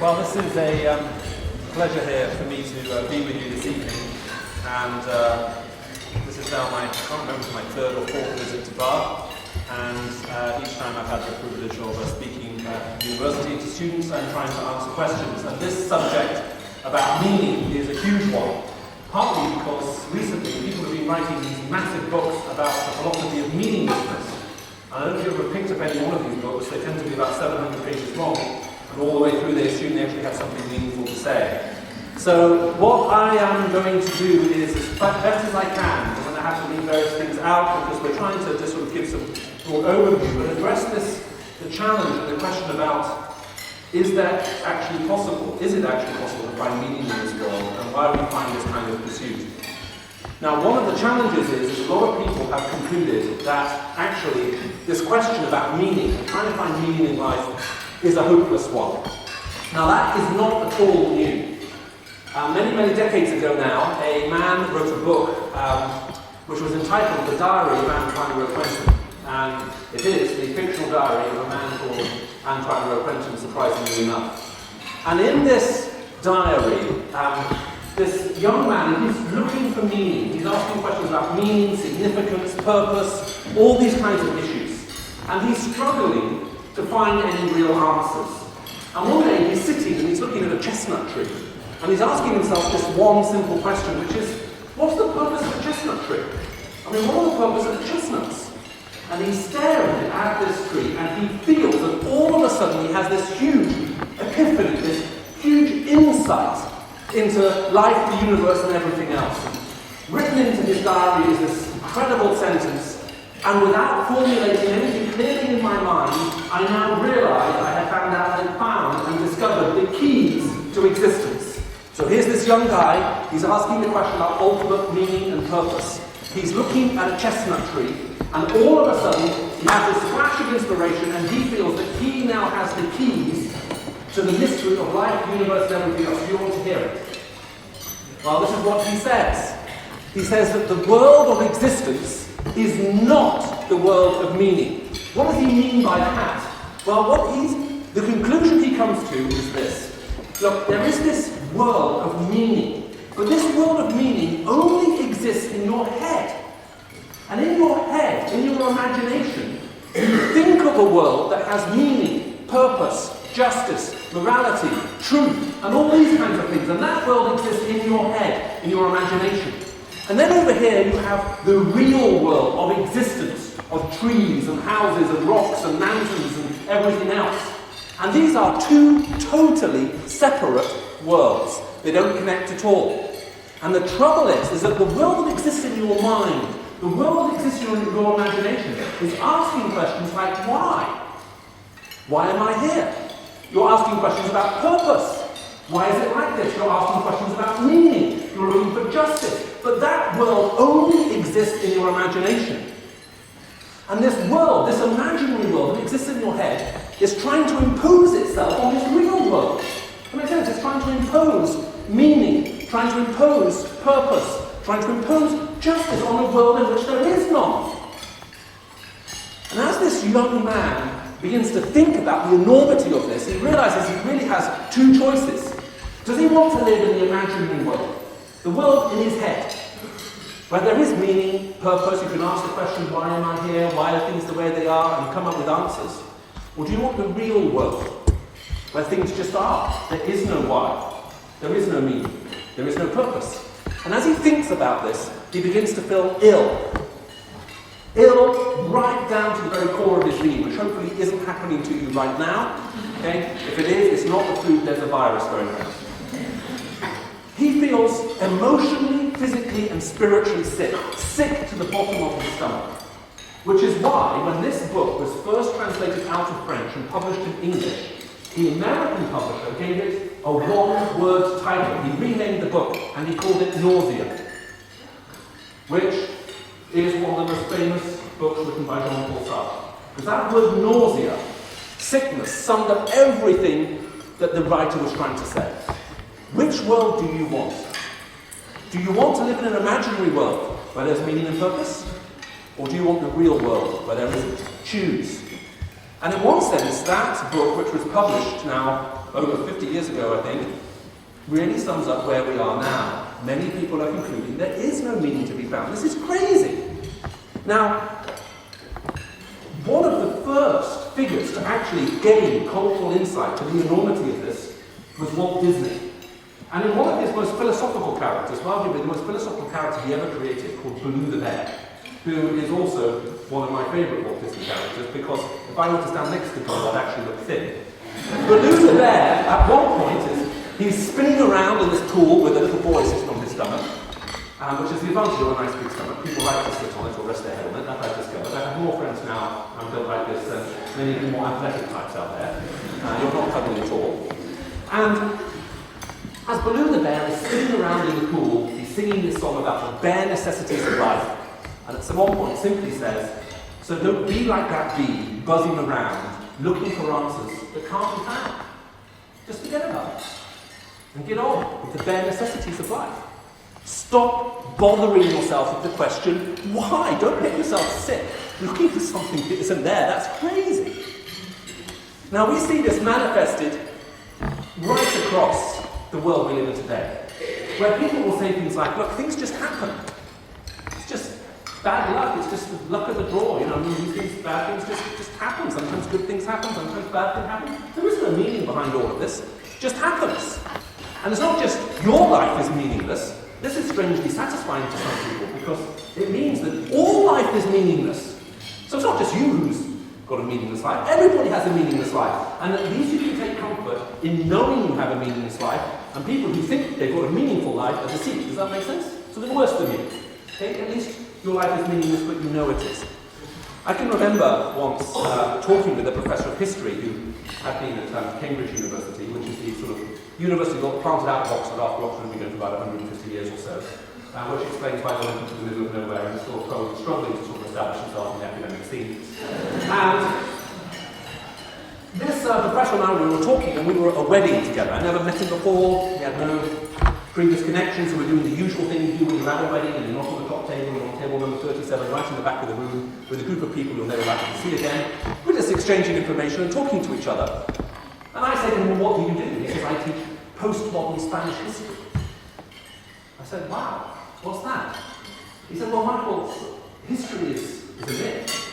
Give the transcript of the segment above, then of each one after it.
Well, this is a pleasure here for me to be with you this evening, and this is now I can't remember, my third or fourth visit to Bath, and each time I've had the privilege of speaking at university to students and trying to answer questions. And this subject about meaning is a huge one, partly because recently people have been writing these massive books about the philosophy of meaninglessness. I don't know if you've ever picked up any one of these books. They tend to be about 700 pages long, and all the way through they assume they actually have something meaningful to say. So what I am going to do is, as best as I can, I'm going to have to leave various things out because we're trying to just sort of give some broad overview, but address the challenge and the question about, is that actually possible? Is it actually possible to find meaning in this world, and why do we find this kind of pursuit? Now, one of the challenges is a lot of people have concluded that actually this question about meaning, and trying to find meaning in life, is a hopeless one. Now, that is not at all new. Many decades ago now, a man wrote a book which was entitled The Diary of Antoine Roquentin. And it is the fictional diary of a man called Antoine Roquentin, surprisingly enough. And in this diary, this young man is looking for meaning. He's asking questions about meaning, significance, purpose, all these kinds of issues. And he's struggling to find any real answers. And one day he's sitting and he's looking at a chestnut tree. And he's asking himself this one simple question, which is, what's the purpose of a chestnut tree? I mean, what are the purpose of the chestnuts? And he's staring at this tree, and he feels that all of a sudden he has this huge epiphany, this huge insight into life, the universe, and everything else. Written into his diary is this incredible sentence, and without formulating anything clearly in my mind, I now realize I have found and discovered the keys to existence. So here's this young guy, he's asking the question about ultimate meaning and purpose. He's looking at a chestnut tree, and all of a sudden he has this flash of inspiration, and he feels that he now has the keys to the mystery of life, the universe, and everything else. Do you want to hear it? Well, this is what he says. He says that the world of existence is not the world of meaning. What does he mean by that? Well, the conclusion he comes to is this. Look, there is this world of meaning, but this world of meaning only exists in your head. And in your head, in your imagination, you think of a world that has meaning, purpose, justice, morality, truth, and all these kinds of things. And that world exists in your head, in your imagination. And then over here you have the real world of existence, of trees and houses and rocks and mountains and everything else. And these are two totally separate worlds. They don't connect at all. And the trouble is that the world that exists in your mind, the world that exists in your imagination, is asking questions like, why? Why am I here? You're asking questions about purpose. Why is it like this? You're asking questions about meaning. You're looking for justice. But that world only exists in your imagination. And this world, this imaginary world that exists in your head, is trying to impose itself on this real world. That makes sense? It's trying to impose meaning, trying to impose purpose, trying to impose justice on a world in which there is none. And as this young man begins to think about the enormity of this, he realizes he really has two choices. Does he want to live in the imaginary world? The world in his head, where there is meaning, purpose, you can ask the question, why am I here, why are things the way they are, and come up with answers? Or do you want the real world, where things just are? There is no why, there is no meaning, there is no purpose. And as he thinks about this, he begins to feel ill. Ill right down to the very core of his being, which hopefully isn't happening to you right now. Okay? If it is, it's not the flu, there's a virus going around. He feels emotionally, physically, and spiritually sick. Sick to the bottom of his stomach. Which is why, when this book was first translated out of French and published in English, the American publisher gave it a one-word title. He renamed the book, and he called it Nausea, which is one of the most famous books written by Jean-Paul Sartre. Because that word nausea, sickness, summed up everything that the writer was trying to say. Which world do you want? Do you want to live in an imaginary world where there's meaning and purpose? Or do you want the real world where there isn't? Choose. And in one sense, that book, which was published now over 50 years ago, I think, really sums up where we are now. Many people are concluding there is no meaning to be found. This is crazy. Now, one of the first figures to actually gain cultural insight to the enormity of this was Walt Disney. And in one of his most philosophical characters, arguably the most philosophical character he ever created, called Baloo the Bear, who is also one of my favourite Walt Disney characters, because if I were to stand next to him, I'd actually look thin. Baloo the Bear, at one point, he's spinning around in this pool with a little boy sitting on his stomach, which is the advantage of a nice big stomach. People like to sit on it or rest their head on it, that I've discovered. I have more friends now, I'm built like this, than many of the more athletic types out there. You're not cuddling at all. And as Baloo the Bear is spinning around in the pool, he's singing this song about the bare necessities of life. And at some one point simply says, so don't be like that bee, buzzing around, looking for answers that can't be found. Just forget about it. And get on with the bare necessities of life. Stop bothering yourself with the question, why? Don't make yourself sick looking for something that isn't there. That's crazy. Now we see this manifested right across the world we live in today, where people will say things like, look, things just happen. It's just bad luck, it's just the luck of the draw, these things, bad things just happen. Sometimes good things happen, sometimes bad things happen. There is no meaning behind all of this. It just happens. And it's not just your life is meaningless. This is strangely satisfying to some people, because it means that all life is meaningless. So it's not just you who's got a meaningless life. Everybody has a meaningless life. And at least you can take comfort in knowing you have a meaningless life, and people who think they've got a meaningful life are deceived. Does that make sense? So they're worse than you. Okay? At least your life is meaningless, but you know it is. I can remember once talking with a professor of history who had been at Cambridge University, which is the sort of university got planted out of Oxford after Oxford had been going for about 150 years or so, which explains why they went into the middle of nowhere and still struggling to sort of establish themselves in the academic scene. And this professor and I, we were talking, and we were at a wedding together. I never met him before, we had no previous connections, so we're doing the usual thing you do when you're at a wedding, and you're not on the top table, you're on table number 37, right in the back of the room, with a group of people you'll never likely to see again. We're just exchanging information and talking to each other. And I said to him, well, what do you do? He says, I teach postmodern Spanish history. I said, wow, what's that? He said, well, Michael, history is a myth.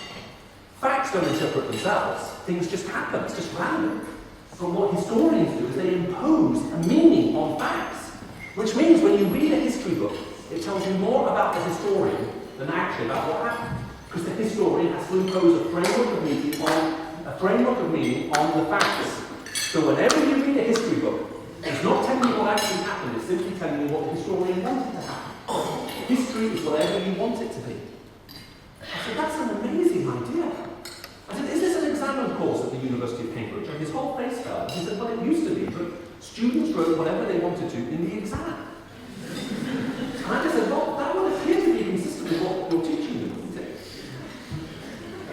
Facts don't interpret themselves. Things just happen. It's just random. But what historians do is they impose a meaning on facts, which means when you read a history book, it tells you more about the historian than actually about what happened. Because the historian has to impose a framework of meaning on the facts. So whenever you read a history book, it's not telling you what actually happened, it's simply telling you what the historian wanted to happen. History is whatever you want it to be. I said, that's an amazing idea. I said, is this an examined course at the University of Cambridge? And his whole face fell. He said, well, it used to be, but students wrote whatever they wanted to in the exam. And I just said, well, that would appear to be consistent with what you're teaching them, wouldn't it?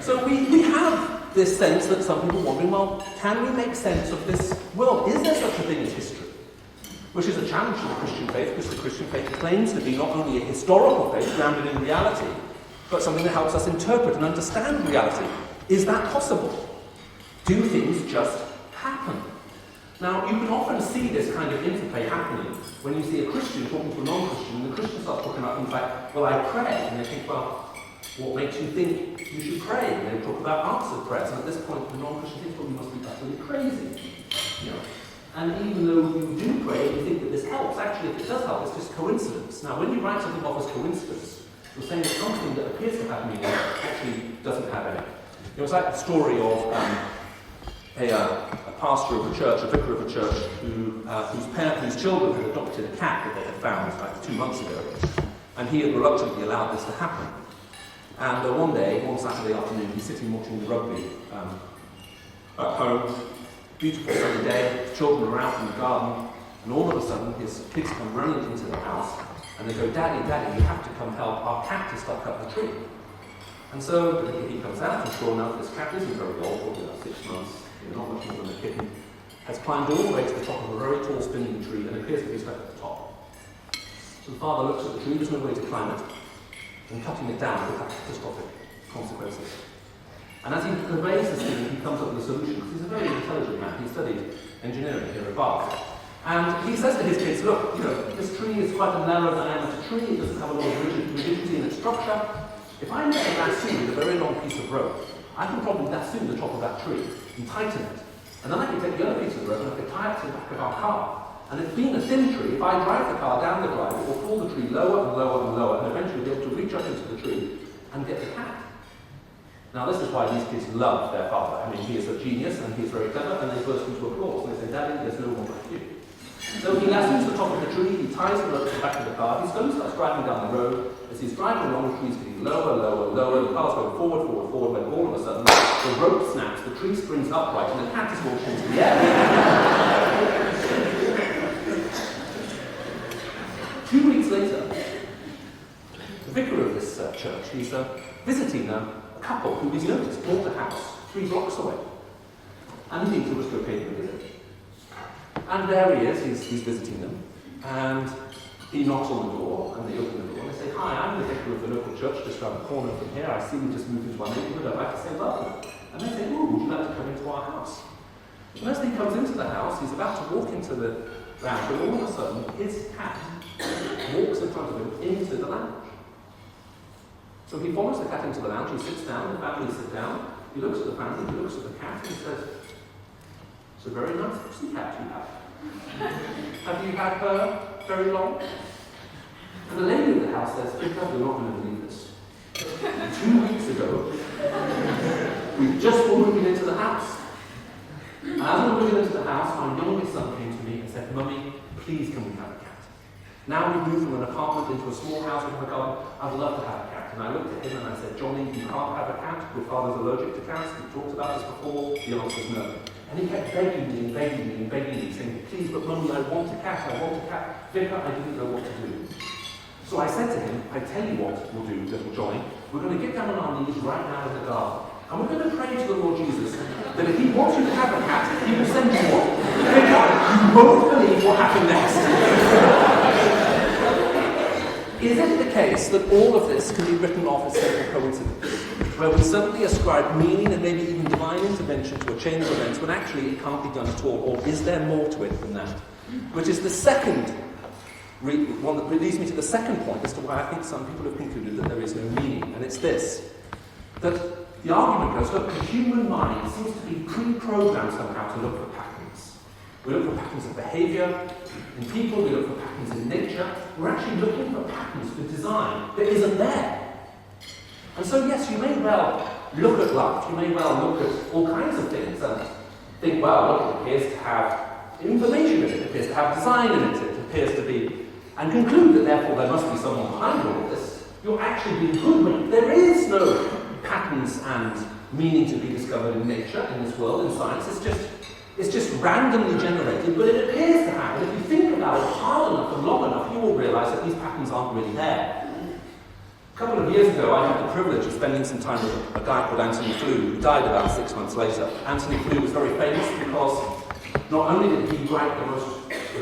So we have this sense that some people are wondering, well, can we make sense of this world? Is there such a thing as history? Which is a challenge to the Christian faith, because the Christian faith claims to be not only a historical faith grounded in reality, but something that helps us interpret and understand reality. Is that possible? Do things just happen? Now, you can often see this kind of interplay happening when you see a Christian talking to a non-Christian, and the Christian starts talking about things like, well, I pray, and they think, well, what makes you think you should pray? And they talk about answered prayers, and at this point, the non-Christian thinks, well, you must be utterly crazy. And even though you do pray, you think that this helps. Actually, if it does help, it's just coincidence. Now, when you write something off as coincidence, you're saying that something that appears to have meaning actually doesn't have any. It's like the story of a pastor of a church, a vicar of a church, whose children had adopted a cat that they had found like 2 months ago, and he had reluctantly allowed this to happen. And one Saturday afternoon, he's sitting watching the rugby at home, beautiful sunny day, children are out in the garden, and all of a sudden his kids come running into the house, and they go, Daddy, Daddy, you have to come help, our cat is stuck up the tree. And so he comes out, and sure enough, this cat isn't very old, probably about 6 months, not much more than a kitten, has climbed all the way to the top of a very tall spindly tree and appears to be stuck at the top. So the father looks at the tree, there's no way to climb it, and cutting it down will have catastrophic consequences. And as he conveys this thing, he comes up with a solution, because he's a very intelligent man. He studied engineering here at Bath. And he says to his kids, look, this tree is quite a narrow diameter tree, it doesn't have a lot of rigidity in its structure. If I make a lasso with a very long piece of rope, I can probably lasso the top of that tree and tighten it. And then I can take the other piece of rope and I can tie it to the back of our car. And it being a thin tree, if I drive the car down the drive, it will pull the tree lower and lower and lower, and eventually be able to reach up into the tree and get the cat. Now this is why these kids love their father. I mean, he is a genius and he is very clever, and they burst into applause. And they say, Daddy, there's no one like you. So he lassos the top of the tree, he ties the rope to the back of the car, he slowly starts driving down the road. As he's driving along, the tree's getting lower, lower, lower, the car's going forward, forward, forward, when all of a sudden the rope snaps, the tree springs upright, and the cat is launched into the air. 2 weeks later, the vicar of this church, he's visiting a couple who he's noticed bought a house 3 blocks away. And he thinks he was to pay them a visit. And there he is, he's visiting them, and he knocks on the door, and they open the door, and they say, hi, I'm the vicar of the local church just around the corner from here. I see you just moved into our neighbourhood, I'd like to say welcome. And they say, oh, would you like to come into our house? And as he comes into the house, he's about to walk into the lounge, and all of a sudden, his cat walks in front of him into the lounge. So he follows the cat into the lounge, he sits down, the family sit down, he looks at the family, he looks at the cat, and he says, it's a very nice pussy cat you have. Have you had her very long? And the lady of the house says, Jacob, you're not going to believe this. 2 weeks ago, we just were moving into the house. And as we were moving into the house, my youngest son came to me and said, Mummy, please can we have a cat? Now we've moved from an apartment into a small house with a garden, I'd love to have a cat. And I looked at him and I said, Johnny, you can't have a cat. Your father's allergic to cats. We've talked about this before. The answer is no. And he kept begging me and begging me and begging me, saying, please, but Mummy, I want a cat, I want a cat. Vicar, I didn't know what to do. So I said to him, I tell you what we'll do, little Johnny. We're going to get down on our knees right now in the garden. And we're going to pray to the Lord Jesus that if he wants you to have a cat, he will send you one. Vicar, you won't believe what happened next. Is it the case that all of this can be written off as simple coincidence, where we suddenly ascribe meaning and maybe even divine intervention to a chain of events when actually it can't be done at all? Or is there more to it than that? Which is the second one that leads me to the second point as to why I think some people have concluded that there is no meaning. And it's this, that the argument goes, look, the human mind seems to be pre-programmed somehow to look for patterns. We look for patterns of behaviour in people, we look for patterns in nature. We're actually looking for patterns for design that isn't there. And so yes, you may well look at life, you may well look at all kinds of things and think, well, look, it appears to have information in it, it appears to have design in it, it appears to be, and conclude that therefore there must be someone behind all of this. You're actually being hoodwinked. There is no patterns and meaning to be discovered in nature, in this world, in science. It's just randomly generated, but it appears to have. And if you think about it hard enough and long enough, you will realise that these patterns aren't really there. A couple of years ago, I had the privilege of spending some time with a guy called Anthony Flew, who died about 6 months later. Anthony Flew was very famous because not only did he write the most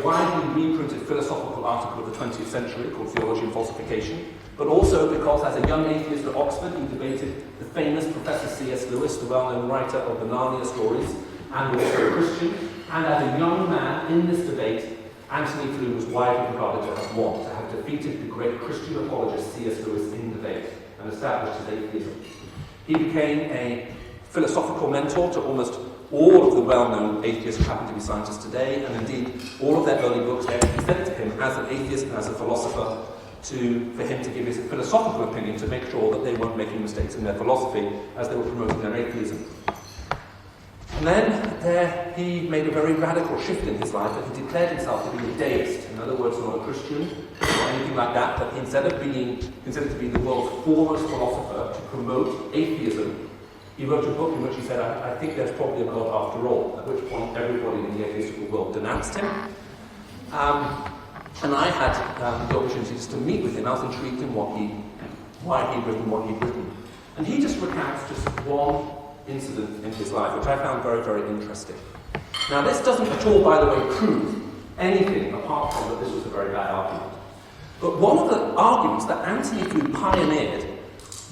widely reprinted philosophical article of the 20th century called Theology and Falsification, but also because as a young atheist at Oxford, he debated the famous Professor C.S. Lewis, the well-known writer of the Narnia stories, and also a Christian. And as a young man in this debate, Anthony Flew was widely regarded to have won, to have defeated the great Christian apologist C.S. Lewis in debate and established his atheism. He became a philosophical mentor to almost all of the well-known atheists who happen to be scientists today, and indeed all of their early books they actually sent to him as an atheist and as a philosopher for him to give his philosophical opinion to make sure that they weren't making mistakes in their philosophy as they were promoting their atheism. And then he made a very radical shift in his life, that he declared himself to be a deist, in other words, not a Christian or anything like that, but instead of being considered to be the world's foremost philosopher to promote atheism, he wrote a book in which he said, I think there's probably a God after all, at which point everybody in the atheistical world denounced him. And I had the opportunity just to meet with him. I was intrigued in why he'd written what he'd written. And he just recounts just one incident in his life, which I found very, very interesting. Now, this doesn't at all, by the way, prove anything apart from that this was a very bad argument. But one of the arguments that Anthony Flew pioneered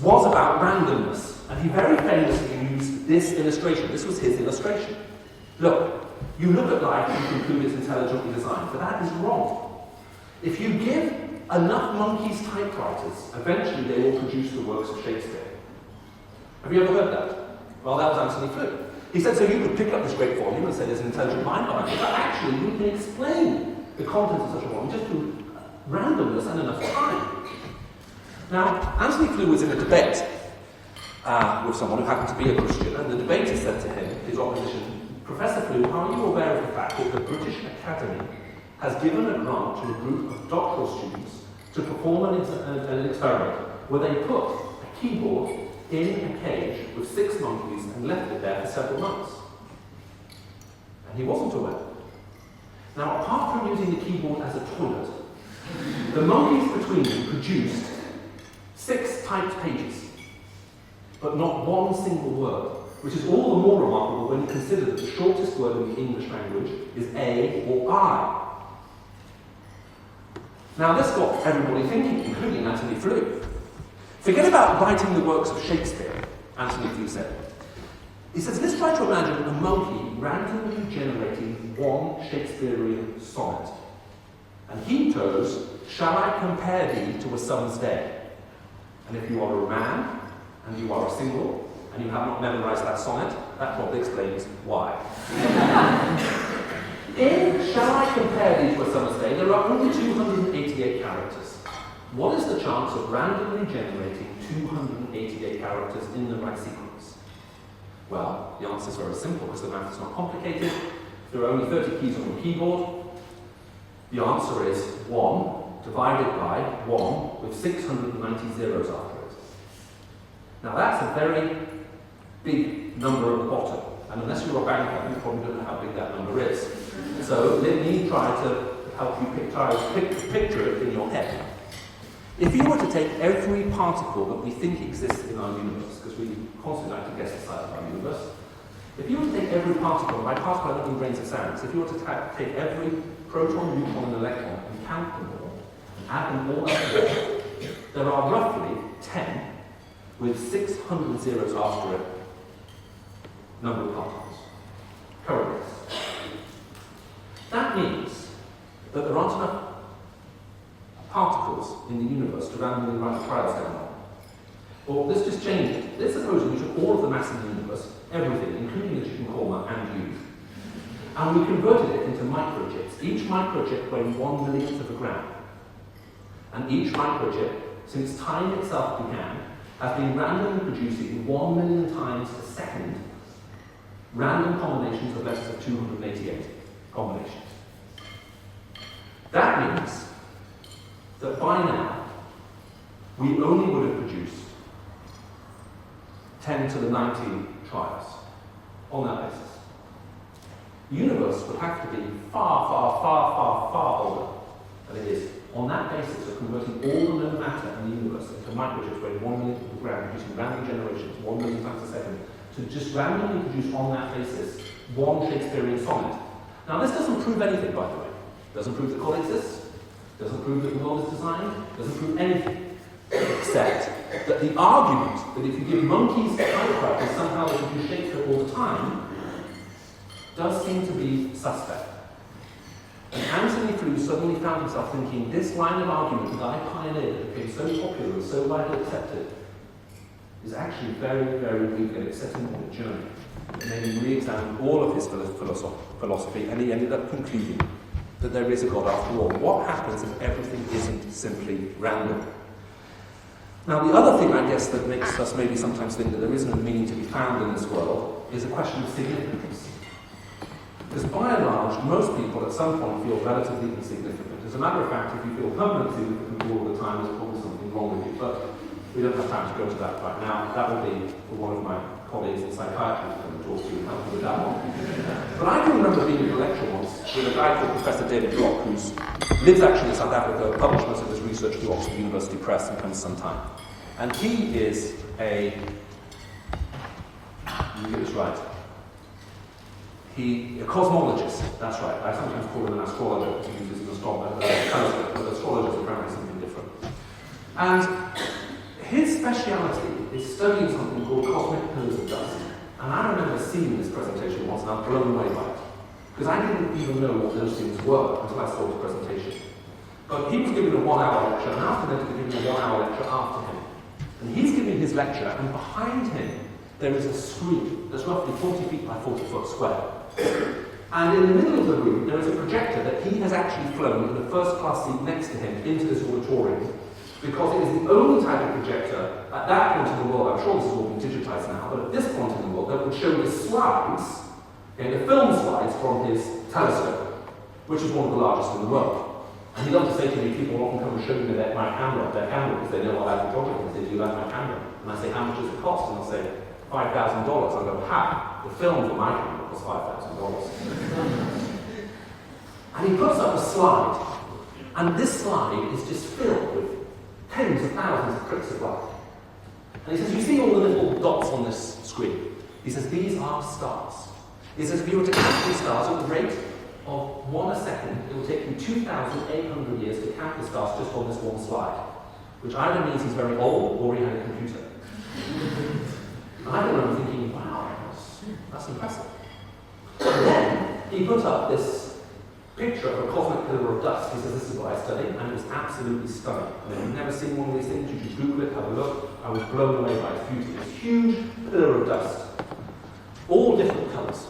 was about randomness. And he very famously used this illustration. This was his illustration. Look, you look at life and you conclude it's intelligently designed, but that is wrong. If you give enough monkeys typewriters, eventually they will produce the works of Shakespeare. Have you ever heard that? Well, that was Anthony Flew. He said, so you could pick up this great volume and say there's an intelligent mind behind it, but actually we can explain the contents of such a volume just through randomness and enough time. Now, Anthony Flew was in a debate with someone who happened to be a Christian, and the debater said to him, his opposition, Professor Flew, are you aware of the fact that the British Academy has given a grant to a group of doctoral students to perform an experiment where they put a keyboard in a cage with 6 monkeys and left it there for several months? And he wasn't aware. Now, apart from using the keyboard as a toilet, the monkeys between them produced 6 typed pages, but not one single word, which is all the more remarkable when you consider that the shortest word in the English language is A or I. Now, this got everybody thinking, including Anthony Flew. Forget about writing the works of Shakespeare, Anthony Flew said. He says, let's try to imagine a monkey randomly generating one Shakespearean sonnet. And he chose, shall I compare thee to a summer's day? And if you are a man, and you are a single, and you have not memorized that sonnet, that probably explains why. In Shall I Compare Thee to a Summer's Day, there are only 288 characters. What is the chance of randomly generating 288 characters in the right sequence? Well, the answer is very simple, because the math is not complicated. There are only 30 keys on the keyboard. The answer is 1 divided by 1 with 690 zeros after it. Now that's a very big number at the bottom, and unless you're a banker, you probably don't know how big that number is. So let me try to help you picture it in your head. If you were to take every particle that we think exists in our universe, because we constantly like to guess the size of our universe, if you were to take every particle, and by particle I don't mean grains of sand, if you were to take every proton, neutron, and electron and count them all, and add them all up together, there are roughly 10 with 600 zeros after it number of particles. Current. That means that there aren't enough particles in the universe to randomly write trials down on. Well, let's just change it. Let's suppose we took all of the mass in the universe, everything, including the chicken korma and you, and we converted it into microchips. Each microchip weighing 1/1,000,000th of a gram. And each microchip, since time itself began, has been randomly producing 1,000,000 times a second random combinations of letters of 288 combinations. That means that by now, we only would have produced 10 to the 19 trials on that basis. The universe would have to be far, far, far, far, far older than it is. On that basis of converting all the known matter in the universe into microchips weighing 1,000,000th of a gram, producing random generations 1,000,000 times a second, to just randomly produce on that basis one Shakespearean sonnet. Now this doesn't prove anything, by the way. Doesn't prove that God exists, doesn't prove that the world is designed, doesn't prove anything, except that the argument that if you give monkeys typewriters somehow they can do Shakespeare all the time does seem to be suspect. And Anthony Flew suddenly found himself thinking, this line of argument that I pioneered, that became so popular and so widely accepted, is actually very, very weak, and it set him on a journey. It made him re-examine all of his philosophy, and he ended up concluding that there is a God after all. What happens if everything isn't simply random? Now, the other thing, I guess, that makes us maybe sometimes think that there isn't a meaning to be found in this world is a question of significance. Because by and large, most people at some point feel relatively insignificant. As a matter of fact, if you feel permanently significant all the time, there's probably something wrong with you. But we don't have time to go to that right now. That will be for one of my colleagues in psychiatry to come and talk to you and help you with that one. But I can remember being in a lecture once with a guy called Professor David Block, who lives actually in South Africa, published most of his research through Oxford University Press and comes some time. And he is a, let me get this right, a cosmologist, that's right. I sometimes call him an astrologer because he uses an telescope, but astrologers are apparently something different. And his speciality is studying something called cosmic pillars of dust. And I remember seeing this presentation once and I was blown away by it. Because I didn't even know what those things were until I saw his presentation. But he was giving a 1-hour lecture, and I asked him to give me a 1-hour lecture after him. And he's giving his lecture, and behind him there is a screen that's roughly 40 feet by 40 foot square. And in the middle of the room there is a projector that he has actually flown in the first class seat next to him into this auditorium, because it is the only type of projector at that point in the world, I'm sure this has all been digitized now, but at this point in the world that would show the slides, the film slides from his telescope, which is one of the largest in the world. And he loved to say to me, people often come and show me their camera, because they know I like photography, and they say, do you like my camera? And I say, how much does it cost? And they'll say, $5,000. I'll go, ha, the film for my camera costs $5,000. And he puts up a slide, and this slide is just filled with tens of thousands of pricks of light. And he says, you see all the little dots on this screen? He says, these are stars. He says, if you were to count these stars at the rate of 1 a second, it will take you 2,800 years to count the stars just on this one slide, which either means he's very old or he had a computer. And I remember thinking, wow, that's impressive. And then he put up this picture of a cosmic pillar of dust. He says, this is what I studied, and it was absolutely stunning. I mean, I've never seen one of these things. You should Google it, have a look. I was blown away by its beauty. This huge pillar of dust, all different colours.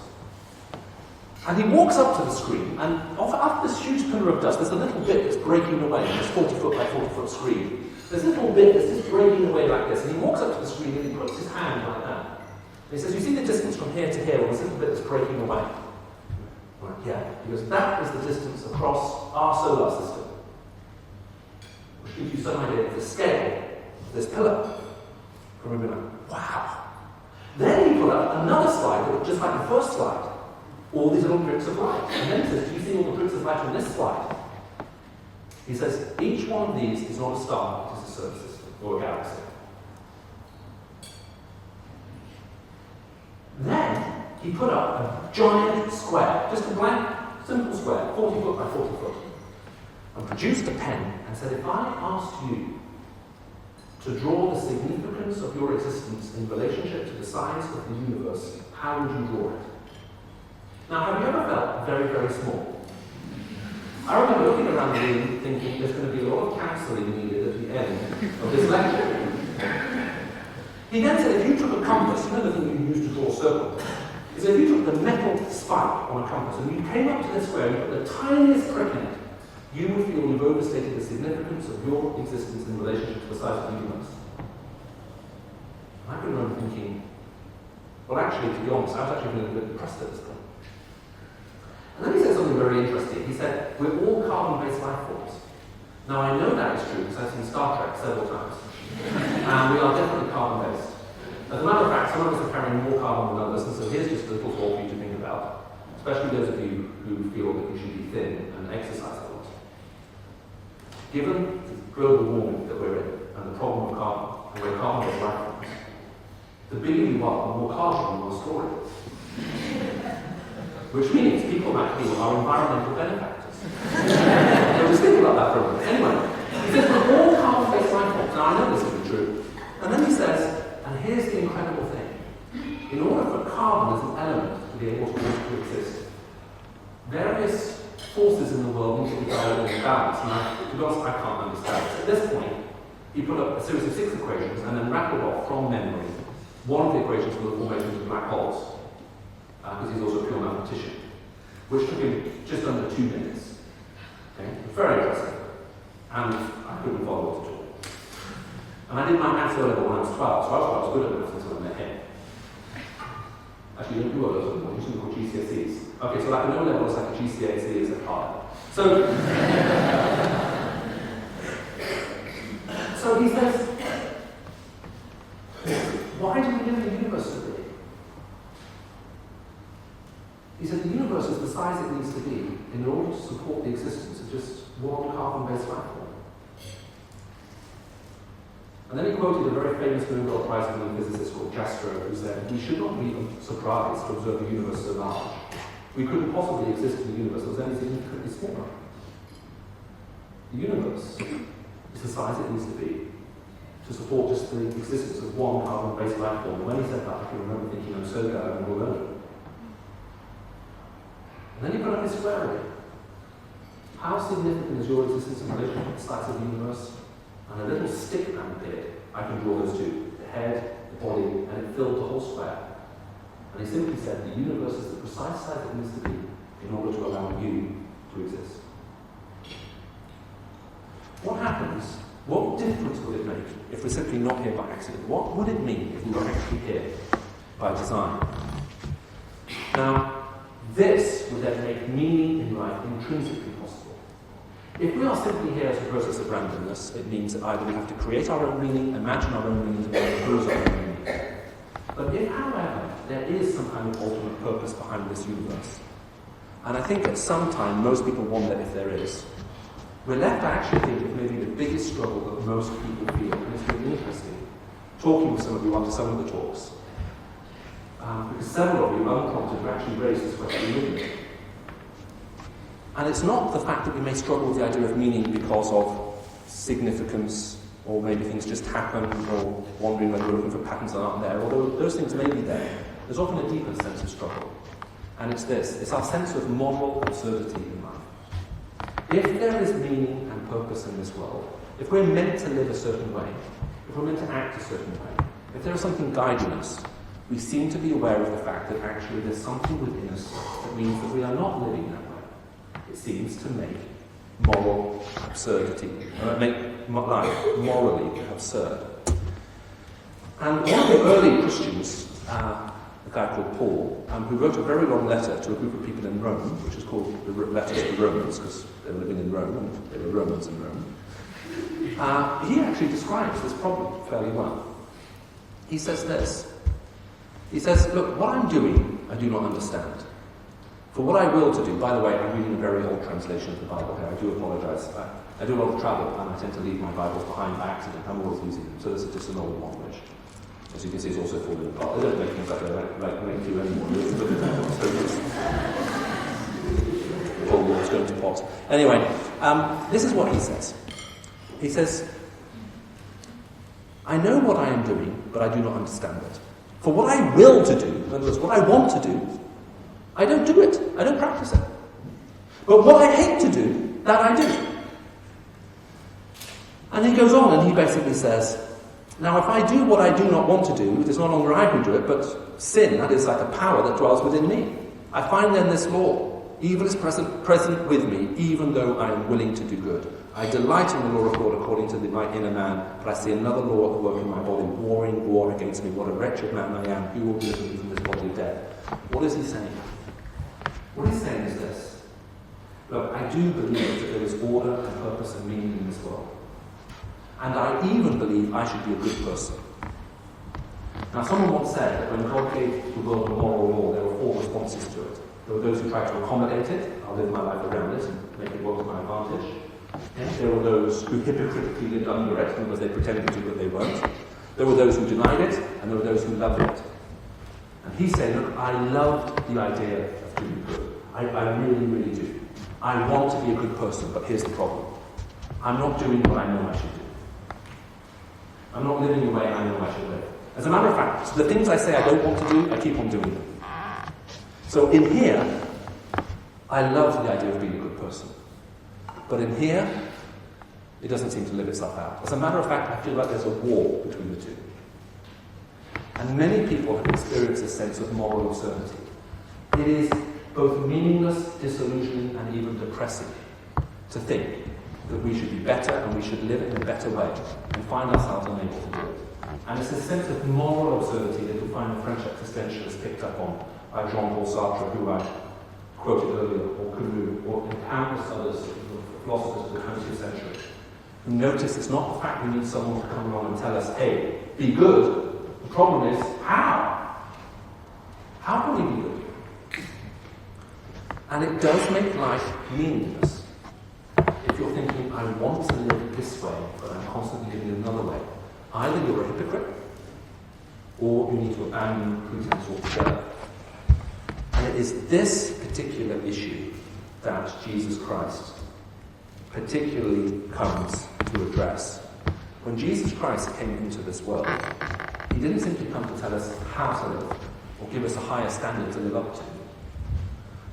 And he walks up to the screen, and after this huge pillar of dust, there's a little bit that's breaking away in this 40 foot by 40 foot screen. There's a little bit that's just breaking away like this, and he walks up to the screen and he puts his hand like that. And he says, you see the distance from here to here, or this little bit that's breaking away? Right, yeah. He goes, that is the distance across our solar system. Which gives you some idea of the scale of this pillar. And we'll be like, wow. Then he put up another slide that was just like the first slide. All these little pricks of light. And then he says, do you see all the pricks of light on this slide? He says, each one of these is not a star, it is a solar system, or a galaxy. Then he put up a giant square, just a blank, simple square, 40 foot by 40 foot, and produced a pen and said, if I asked you to draw the significance of your existence in relationship to the size of the universe, how would you draw it? Now, have you ever felt very, very small? I remember looking around the room thinking there's going to be a lot of counselling needed at the end of this lecture. He then said if you took a compass, you know the thing you use to draw a circle? He said if you took the metal spike on a compass and you came up to this square and you put the tiniest prick in it, you would feel you've overstated the significance of your existence in relationship to the size of the universe. I can remember thinking, well actually, to be honest, I was actually a little bit depressed at this point. And then he said something very interesting. He said, we're all carbon-based life forms. Now I know that is true because I've seen Star Trek several times. And we are definitely carbon-based. As a matter of fact, some of us are carrying more carbon than others, and so here's just a little thought for you to think about. Especially those of you who feel that you should be thin and exercise a lot. Given the global warming that we're in, and the problem of carbon, and we're carbon-based life forms, the bigger you are, the more carbon you are storing. Which means people like me are environmental benefactors. So just think about that for a minute. Anyway, he says we're all carbon-based life forms. Now I know this isn't true. And then he says, and here's the incredible thing. In order for carbon as an element to be able to exist, various forces in the world need to be in balance. And to be honest, I can't understand this. At this point, he put up a series of 6 equations and then rattled off from memory one of the equations for the formation of black holes. Because he's also a pure mathematician, which took him just under 2 minutes. Okay? Very impressive. And I couldn't follow it at all. And I did my maths level when I was 12, so I was good at maths until I met him. Actually, you don't do O-levels anymore, you just call GCSEs. Okay, so like an O-level is like a GCSE is a hard. So he says, why do we live in the universe so big? He said the universe is the size it needs to be in order to support the existence of just one carbon-based life form. And then he quoted a very famous Nobel Prize-winning physicist called Castro, who said, we should not be surprised to observe the universe so large. We couldn't possibly exist in the universe that was any significantly smaller. The universe is the size it needs to be to to support just the existence of one carbon-based life form. And when he said that, I can remember thinking, I'm so glad I'm all alone. And then he put up his square. How significant is your existence in relation to the size of the universe? And a little stick man appeared. I can draw those two, the head, the body, and it filled the whole square. And he simply said, the universe is the precise size it needs to be in order to allow you to exist. What happens? What difference would it make if we're simply not here by accident? What would it mean if we were actually here by design? Now, this would then make meaning in life intrinsically possible. If we are simply here as a process of randomness, it means that either we have to create our own meaning, imagine our own meanings, or impose our own meaning. But if, however, there is some kind of ultimate purpose behind this universe, and I think at some time most people wonder if there is, we're left to actually think of maybe the biggest struggle that most people feel, and it's really interesting, talking with some of you after some of the talks, because several of you, unprompted, have actually raised this question with me. And it's not the fact that we may struggle with the idea of meaning because of significance, or maybe things just happen, or wondering whether we're looking for patterns that aren't there, although those things may be there. There's often a deeper sense of struggle. And it's this, it's our sense of moral absurdity in life. If there is meaning and purpose in this world, if we're meant to live a certain way, if we're meant to act a certain way, if there is something guiding us, we seem to be aware of the fact that actually there's something within us that means that we are not living that way. It seems to make moral absurdity, make life morally absurd. And one of the early Christians, a guy called Paul, who wrote a very long letter to a group of people in Rome, which is called the Letter to the Romans, because they were living in Rome and they were Romans in Rome. He actually describes this problem fairly well. He says this. He says, look, what I'm doing, I do not understand. For what I will to do, by the way, I'm reading a very old translation of the Bible here. I do apologise. I do a lot of travel and I tend to leave my Bibles behind by accident. I'm always using them. So this is just an old one, which, as you can see, is also falling apart. They don't make things like make you anymore. Paul was going to pot. Anyway, this is what he says. He says, I know what I am doing, but I do not understand it. For what I will to do, in other words, what I want to do, I don't do it. I don't practice it. But what I hate to do, that I do. And he goes on and he basically says, now if I do what I do not want to do, it is no longer I who do it, but sin, that is like a power that dwells within me. I find then this law. Evil is present with me, even though I am willing to do good. I delight in the law of God according to my inner man, but I see another law at work in my body, warring war against me. What a wretched man I am. Who will deliver me from this body of death? What is he saying? What he's saying is this. Look, I do believe that there is order and purpose and meaning in this world. And I even believe I should be a good person. Now, someone once said that when God gave the world a moral law, there were four responses to it. There were those who tried to accommodate it. I'll live my life around it and make it work to my advantage. And there were those who hypocritically lived under it because they pretended to, but they weren't. There were those who denied it, and there were those who loved it. And he's saying, look, I loved the idea of doing good. I really, really do. I want to be a good person, but here's the problem. I'm not doing what I know I should do. I'm not living the way I know I should live. As a matter of fact, the things I say I don't want to do, I keep on doing them. So in here, I love the idea of being a good person. But in here, it doesn't seem to live itself out. As a matter of fact, I feel like there's a war between the two. And many people have experienced a sense of moral absurdity. It is both meaningless, disillusioning, and even depressing to think that we should be better and we should live in a better way and find ourselves unable to do it. And it's a sense of moral absurdity that you'll find the French existentialist picked up on by Jean-Paul Sartre, who I quoted earlier, or Camus, or countless others, philosophers of the 20th century, who notice it's not the fact we need someone to come along and tell us, hey, be good. The problem is, how? How can we be good? And it does make life meaningless. If you're thinking, I want to live this way, but I'm constantly living another way, either you're a hypocrite, or you need to abandon pretense altogether. And it is this particular issue that Jesus Christ particularly comes to address When Jesus Christ came into this world, he didn't simply come to tell us how to live or give us a higher standard to live up to.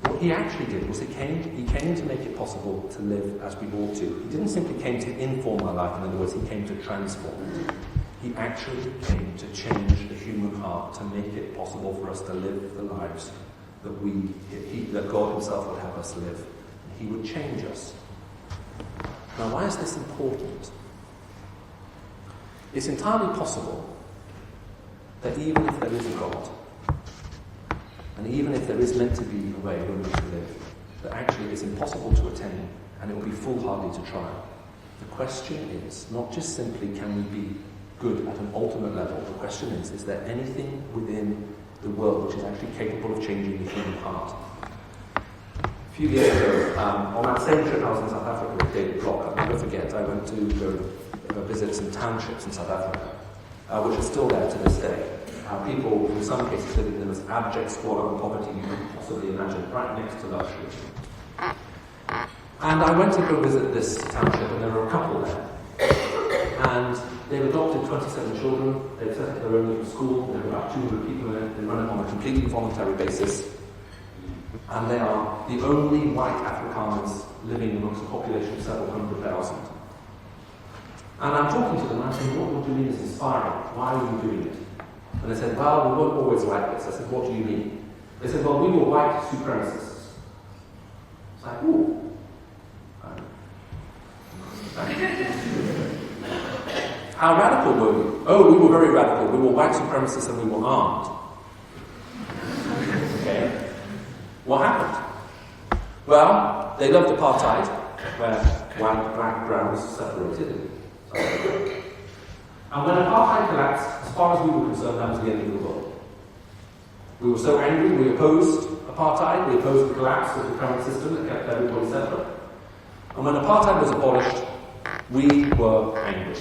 What he actually did was he came to make it possible to live as we ought to. He didn't simply came to inform our life, in other words, he came to transform it. He actually came to change the human heart, to make it possible for us to live the lives that God himself would have us live. He would change us. Now, why is this important? It's entirely possible that even if there is a God, and even if there is meant to be a way we're meant to live, that actually it's impossible to attain, and it will be foolhardy to try. The question is not just simply can we be good at an ultimate level. The question is there anything within the world which is actually capable of changing the human heart? A few years ago, on that same trip I was in South Africa with David Block, I'll never forget, I went to go visit some townships in South Africa, which are still there to this day. People, in some cases, live in the most abject squalor and poverty you can possibly imagine, right next to luxury. And I went to go visit this township, and there were a couple there. And they've adopted 27 children, they've set up their own little school, there are about 200 people in it, they run it on a completely voluntary basis. And they are the only white Afrikaners living amongst a population of several hundred thousand. And I'm talking to them, and I'm saying, what do you mean is inspiring? Why are you doing it? And they said, well, we weren't always like this. I said, what do you mean? They said, well, we were white supremacists. It's like, ooh. How radical were we? Oh, we were very radical. We were white supremacists and we were armed. Okay. What happened? Well, they loved apartheid, where white, black, brown was separated. And when apartheid collapsed, as far as we were concerned, that was the end of the world. We were so angry, we opposed apartheid, we opposed the collapse of the current system that kept everybody separate. And when apartheid was abolished, we were angry.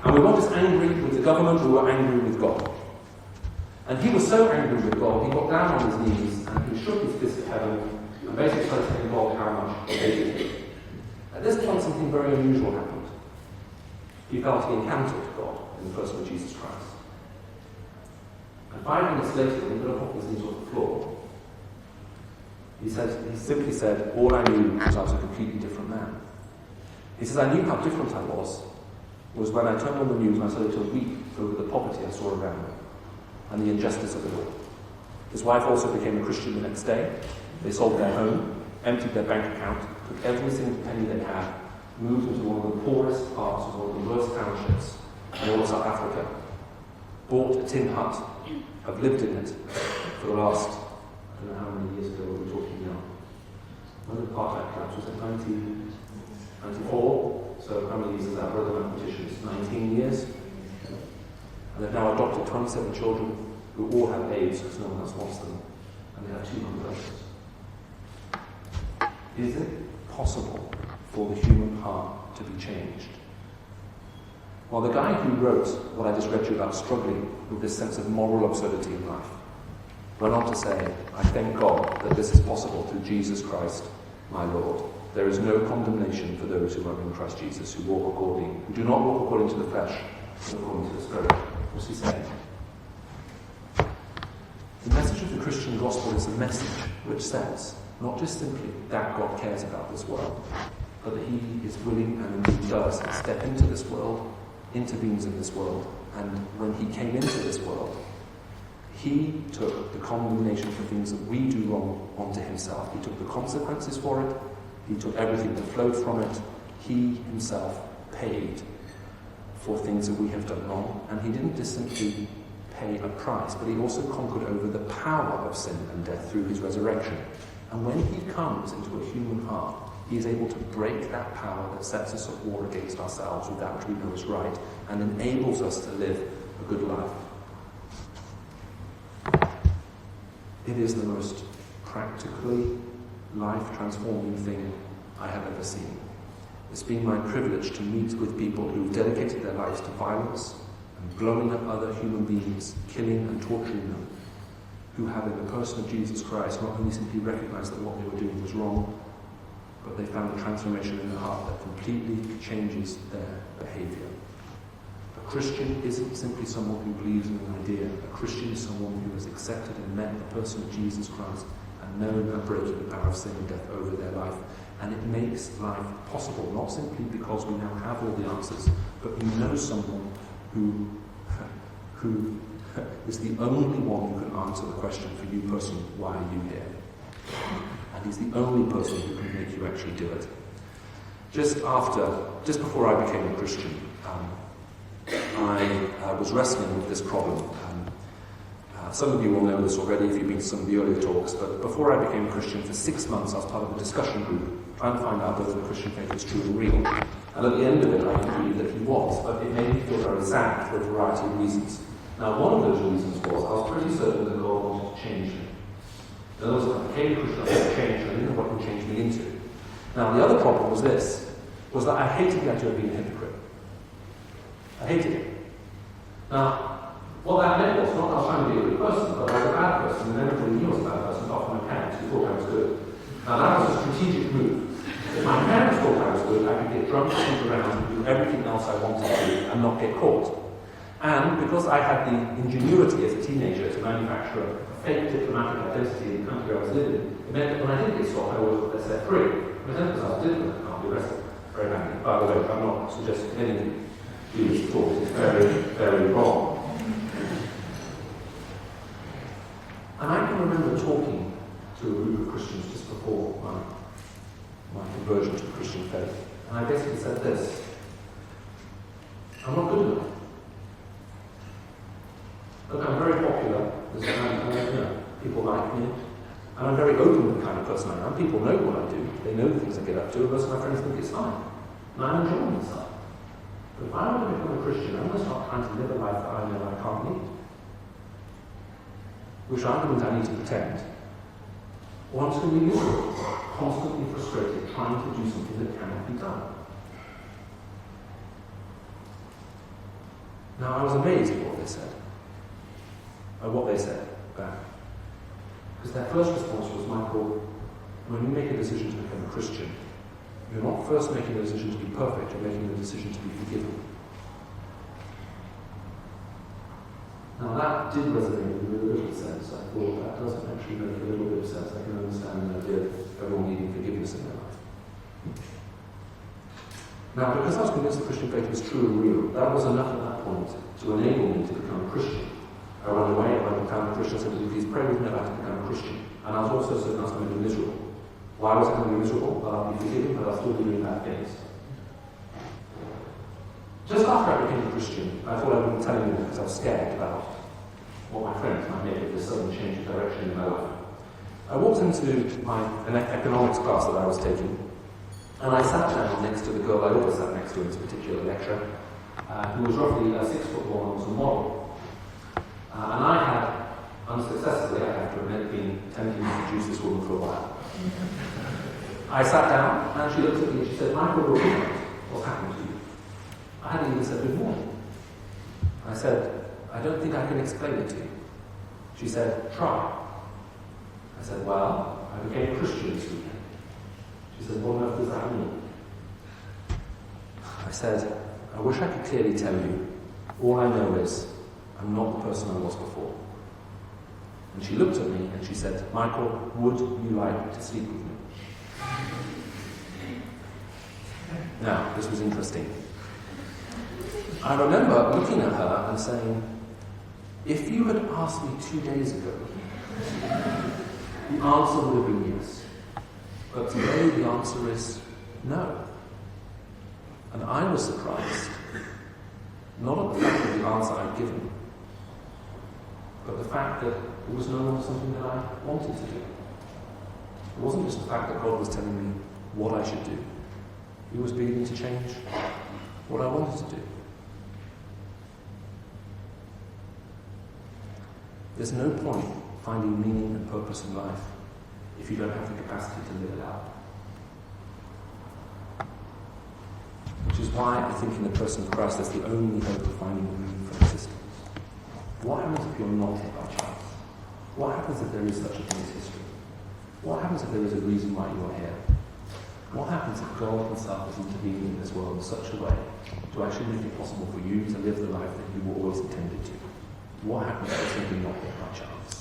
And we weren't just angry with the government, we were angry with God. And he was so angry with God, he got down on his knees and he shook his fist at heaven and basically started telling God how much he hated him. At this point, something very unusual happened. He felt he encountered God in the person of Jesus Christ. And 5 minutes later, when he got up off his knees on the floor, he simply said, all I knew was I was a completely different man. He says, I knew how different I was when I turned on the news and I started to weep over the poverty I saw around me and the injustice of it all. His wife also became a Christian the next day. They sold their home, emptied their bank account, took every single penny they had, moved into one of the poorest parts of one of the worst townships in all of South Africa, bought a tin hut, have lived in it for the last, I don't know how many years ago we're talking now. When the apartheid collapse was in 1994, so how many years is that? Brother mathematicians, 19 years. And they've now adopted 27 children who all have AIDS because no one else wants them, and they have 2 conversions. Is it possible for the human heart to be changed? Well, the guy who wrote what I just read to you about struggling with this sense of moral absurdity in life went on to say, I thank God that this is possible through Jesus Christ, my Lord. There is no condemnation for those who are in Christ Jesus, who do not walk according to the flesh, but according to the Spirit. What's he saying? The message of the Christian gospel is a message which says, not just simply that God cares about this world, but that he is willing and indeed does step into this world, intervenes in this world, and when he came into this world, he took the condemnation for things that we do wrong onto himself. He took the consequences for it, he took everything that flowed from it, he himself paid for things that we have done wrong, and he didn't just simply pay a price, but he also conquered over the power of sin and death through his resurrection. And when he comes into a human heart, he is able to break that power that sets us at war against ourselves with that which we know is right, and enables us to live a good life. It is the most practically life-transforming thing I have ever seen. It's been my privilege to meet with people who've dedicated their lives to violence and blowing up other human beings, killing and torturing them, who have in the person of Jesus Christ not only simply recognized that what they were doing was wrong, but they found a transformation in their heart that completely changes their behavior. A Christian isn't simply someone who believes in an idea. A Christian is someone who has accepted and met the person of Jesus Christ and known and breaking the power of sin and death over their life. And it makes life possible, not simply because we now have all the answers, but we know someone who is the only one who can answer the question for you personally, why are you here? And he's the only person who can make you actually do it. Just before I became a Christian, I was wrestling with this problem. Some of you will know this already if you've been to some of the earlier talks, but before I became a Christian, for 6 months I was part of a discussion group trying to find out whether the Christian faith was true and real. And at the end of it, I agreed that he was, but it made me feel very sad for a variety of reasons. Now, one of those reasons was I was pretty certain that God wanted to change me. In other words, I became a Christian, I was changed, and I didn't know what he changed me into. Now, the other problem was was that I hated the idea of being a hypocrite. I hated it. Now, what that meant was not that I was trying to be a good person, but I was a bad person, and everybody knew I was a bad person, apart from my parents, who thought I was good. Now, that was a strategic move. If my parents thought I was good, I could get drunk, sleep around, and do everything else I wanted to do, and not get caught. And because I had the ingenuity as a teenager to manufacture a fake diplomatic identity in the country I was living in, it meant that when I did get stopped, I was set free. But then because I was different, I can't be arrested very badly. By the way, I'm not suggesting any Jewish thought. It's very, very wrong. And I can remember talking to a group of Christians just before my conversion to the Christian faith. And I basically said this: I'm not good enough. Look, I'm very popular, people like me, and I'm very open with the kind of person I am. People know what I do, they know the things I get up to, and most of my friends think it's fine. And I'm enjoying myself. But if I want to become a Christian, I'm going to start trying to live a life that I know I can't lead. Which argument I need to pretend. Or I'm just going to be miserable, constantly frustrated, trying to do something that cannot be done. Now, I was amazed at what they said. Back. Because their first response was, Michael, when you make a decision to become a Christian, you're not first making a decision to be perfect, you're making a decision to be forgiven. Now that did resonate with me in a little sense. I thought that doesn't actually make a little bit of sense. I can understand the idea of everyone needing forgiveness in their life. Now, because I was convinced the Christian faith was true and real, that was enough at that point to enable me to become a Christian. I went away, I found a Christian, I said, please pray with me about to become a Christian. And I was also certain I was going to be miserable. Why was I going to be miserable? Well, I'll be forgiven, but I'll still be doing bad things. Just after I became a Christian, I thought I wouldn't tell anyone because I was scared about what my friends might make of this sudden change of direction in my life. I walked into an economics class that I was taking, and I sat down next to the girl I always sat next to in this particular lecture, who was roughly 6'1" and was a model. And I had, unsuccessfully, I have to admit, been attempting to seduce this woman for a while. I sat down, and she looked at me and she said, Michael, what's happened to you? I hadn't even said good morning. I said, I don't think I can explain it to you. She said, try. I said, well, I became a Christian this weekend. She said, what on earth does that mean? I said, I wish I could clearly tell you. All I know is, I'm not the person I was before. And she looked at me and she said, Michael, would you like to sleep with me? Now, this was interesting. I remember looking at her and saying, if you had asked me 2 days ago, the answer would have been yes. But today the answer is no. And I was surprised, not at the fact of the answer I'd given, but the fact that it was no longer something that I wanted to do. It wasn't just the fact that God was telling me what I should do. He was beginning to change what I wanted to do. There's no point finding meaning and purpose in life if you don't have the capacity to live it out. Which is why I think in the person of Christ there's the only hope of finding meaning for existence. What happens if you're not here by chance? What happens if there is such a thing as history? What happens if there is a reason why you're here? What happens if God himself is intervening in this world in such a way to actually make it possible for you to live the life that you were always intended to? What happens if it's simply not get by chance?